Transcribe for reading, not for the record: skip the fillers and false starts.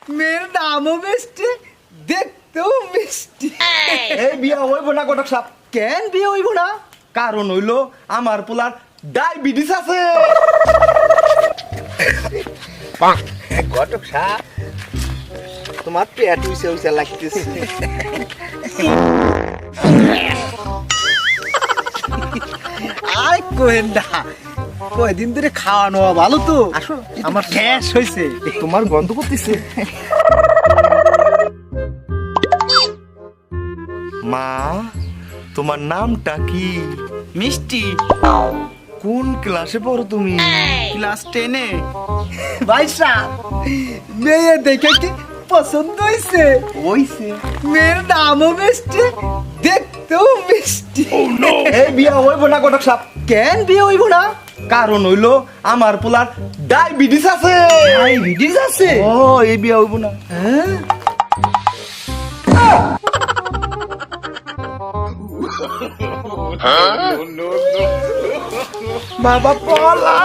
মেয়ের নামও মিষ্টি, দেখতেও মিষ্টি। এই বিয়া হইব না ঘটক সাহেব। কেন বিয়ে হইব না? কারণ হইলো আমার পোলার ডায়াবেটিস আছে। ঘটক সাহেব, তোমার পেট উইসে উইসে লাগতেছে। আরে কোহেন না, কয়দিন ধরে খাওয়ানো ভালো তো। আসো, আমার গ্যাস হয়েছে। তোমার গন্ধ করতেছে। মা, তোমার নামটা কি? মিষ্টি। কোন ক্লাসে পড়ো তুমি? ক্লাস 10-এ। ভাইসা, মেয়ে দেখে কি পছন্দ হয়েছে? হইছে। মেয়ের নামও মিষ্টি, দেখতেও মিষ্টি। এই বিয়া হইব না ঘটক সাহেব। কেন বিয়ে হইব না? কারণ হইলো আমার পোলার ডায়াবেটিস আছে। ডায়াবেটিস আছে? ও, এই বিয়া হইব না। হ্যাঁ? বাবা পলা।